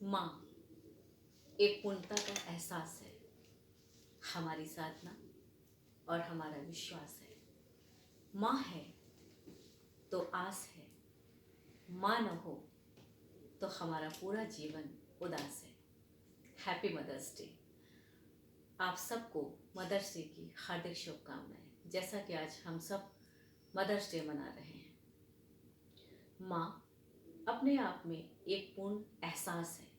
माँ एक पूर्णता का एहसास है, हमारी साधना और हमारा विश्वास है। माँ है तो आस है, माँ न हो तो हमारा पूरा जीवन उदास है। Happy Mother's Day. आप सबको मदर्स डे की हार्दिक शुभकामनाएं। जैसा कि आज हम सब मदर्स डे मना रहे हैं, माँ अपने आप में एक पूर्ण एहसास है।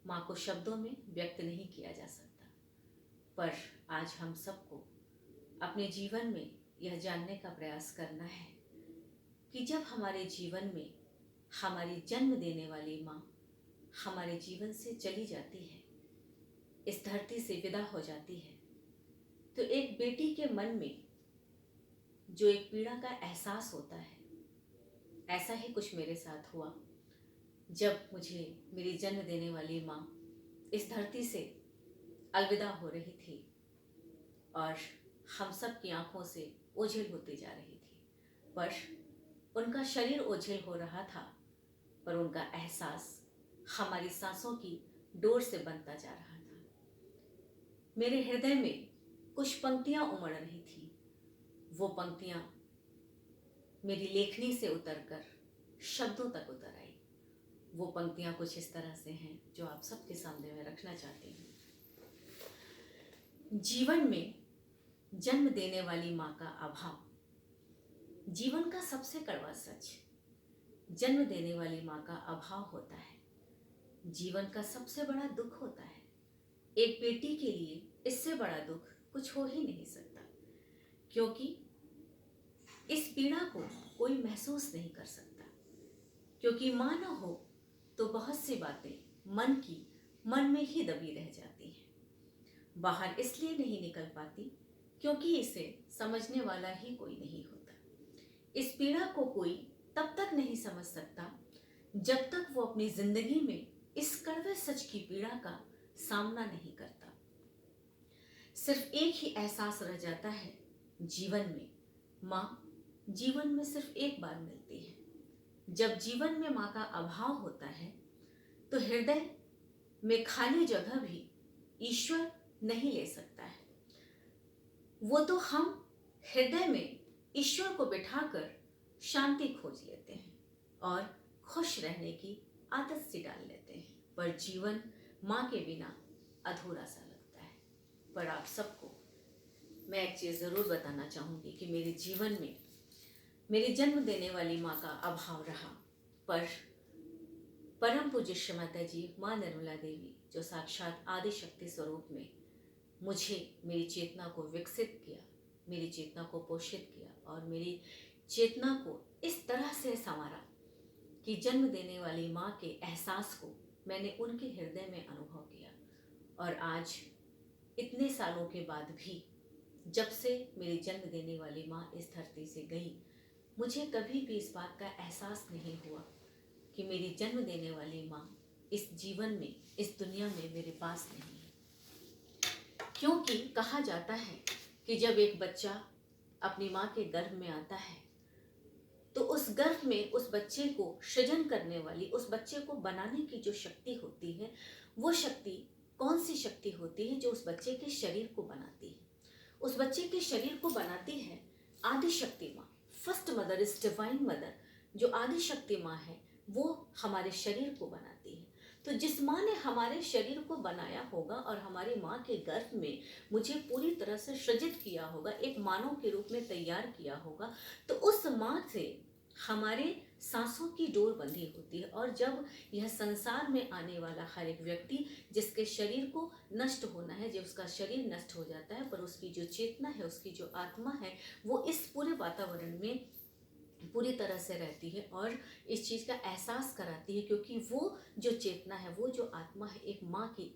माँ को शब्दों में व्यक्त नहीं किया जा सकता, पर आज हम सबको अपने जीवन में यह जानने का प्रयास करना है कि जब हमारे जीवन में हमारी जन्म देने वाली माँ हमारे जीवन से चली जाती है, इस धरती से विदा हो जाती है, तो एक बेटी के मन में जो एक पीड़ा का एहसास होता है, ऐसा ही कुछ मेरे साथ हुआ जब मुझे मेरी जन्म देने वाली माँ इस धरती से अलविदा हो रही थी और हम सब की आंखों से ओझल होती जा रही थी। पर उनका शरीर ओझल हो रहा था, पर उनका एहसास हमारी सांसों की डोर से बनता जा रहा था। मेरे हृदय में कुछ पंक्तियां उमड़ रही थी। वो पंक्तियां मेरी लेखनी से उतरकर शब्दों तक उतर आई। वो पंक्तियां कुछ इस तरह से हैं जो आप सबके सामने मैं रखना चाहती हूँ। जीवन में जन्म देने वाली माँ का अभाव जीवन का सबसे कड़वा सच। जन्म देने वाली माँ का अभाव होता है, जीवन का सबसे बड़ा दुख होता है। एक बेटी के लिए इससे बड़ा दुख कुछ हो ही नहीं सकता, क्योंकि इस पीड़ा को कोई महसूस नहीं कर सकता। क्योंकि माँ न हो तो बहुत सी बातें मन में ही दबी रह जाती हैं, बाहर इसलिए नहीं निकल पाती क्योंकि इसे समझने वाला ही कोई नहीं होता। इस पीड़ा को कोई तब तक नहीं समझ सकता जब तक वो अपनी जिंदगी में इस कड़वे सच की पीड़ा का सामना नहीं करता। सिर्फ एक ही एहसास रह जाता है जीवन में, माँ जीवन में सिर्फ एक बार मिलती है। जब जीवन में माँ का अभाव होता है तो हृदय में खाली जगह भी ईश्वर नहीं ले सकता है। वो तो हम हृदय में ईश्वर को बिठाकर शांति खोज लेते हैं और खुश रहने की आदत सी डाल लेते हैं, पर जीवन माँ के बिना अधूरा सा लगता है। पर आप सबको मैं एक चीज़ ज़रूर बताना चाहूँगी कि मेरे जीवन में मेरी जन्म देने वाली माँ का अभाव रहा, पर परम पूज्य श्री माता जी माँ निर्मला देवी जो साक्षात आदि शक्ति स्वरूप में मुझे मेरी चेतना को विकसित किया, मेरी चेतना को पोषित किया और मेरी चेतना को इस तरह से संवारा कि जन्म देने वाली माँ के एहसास को मैंने उनके हृदय में अनुभव किया। और आज इतने सालों के बाद भी जब से मेरी जन्म देने वाली माँ इस धरती से गई, मुझे कभी भी इस बात का एहसास नहीं हुआ कि मेरी जन्म देने वाली माँ इस जीवन में, इस दुनिया में मेरे पास नहीं है। क्योंकि कहा जाता है कि जब एक बच्चा अपनी माँ के गर्भ में आता है तो उस गर्भ में उस बच्चे को सृजन करने वाली, उस बच्चे को बनाने की जो शक्ति होती है, वो शक्ति कौन सी शक्ति होती है? जो उस बच्चे के शरीर को बनाती है। उस बच्चे के शरीर को बनाती है आदि शक्ति माँ। First mother is divine mother. जो आदि शक्ति माँ है वो हमारे शरीर को बनाती है। तो जिस माँ ने हमारे शरीर को बनाया होगा और हमारी माँ के गर्भ में मुझे पूरी तरह से सृजित किया होगा, एक मानव के रूप में तैयार किया होगा, तो उस माँ से हमारे सांसों की डोर बंधी होती है। और जब यह संसार में आने वाला हर एक व्यक्ति जिसके शरीर को नष्ट होना है, जब उसका शरीर नष्ट हो जाता है, पर उसकी जो चेतना है, उसकी जो आत्मा है, वो इस पूरे वातावरण में पूरी तरह से रहती है और इस चीज़ का एहसास कराती है, क्योंकि वो जो चेतना है, वो जो आत्मा है, एक माँ की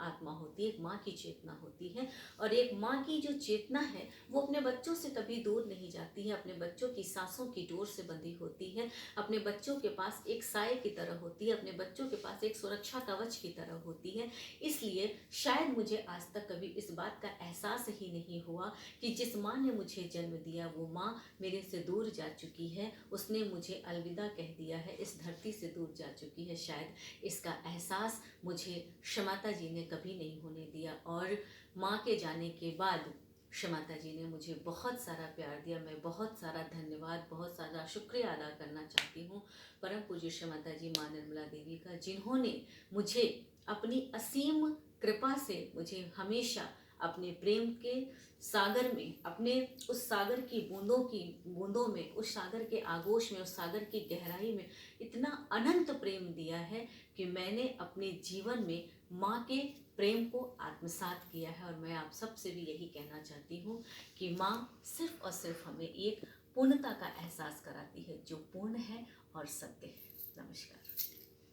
आत्मा होती है, एक माँ की चेतना होती है। और एक माँ की जो चेतना है वो अपने बच्चों से कभी दूर नहीं जाती है, अपने बच्चों की सांसों की डोर से बंधी होती है, अपने बच्चों के पास एक साए की तरह होती है, अपने बच्चों के पास एक सुरक्षा कवच की तरह होती है। इसलिए शायद मुझे आज तक कभी इस बात का एहसास ही नहीं हुआ कि जिस माँ ने मुझे जन्म दिया वो माँ मेरे से दूर जा चुकी है, उसने मुझे अलविदा कह दिया है, इस धरती से दूर जा चुकी है। शायद इसका एहसास मुझे क्षमाता जी ने कभी नहीं होने दिया। और माँ के जाने के बाद क्षमाता जी ने मुझे बहुत सारा प्यार दिया। मैं बहुत सारा धन्यवाद, बहुत सारा शुक्रिया अदा करना चाहती हूँ परम पूज्य क्षमाता जी माँ निर्मला देवी का, जिन्होंने मुझे अपनी असीम कृपा से मुझे हमेशा अपने प्रेम के सागर में, अपने उस सागर की बूंदों में, उस सागर के आगोश में, उस सागर की गहराई में इतना अनंत प्रेम दिया है कि मैंने अपने जीवन में माँ के प्रेम को आत्मसात किया है। और मैं आप सबसे भी यही कहना चाहती हूँ कि माँ सिर्फ और सिर्फ हमें एक पूर्णता का एहसास कराती है जो पूर्ण है और सत्य है। नमस्कार।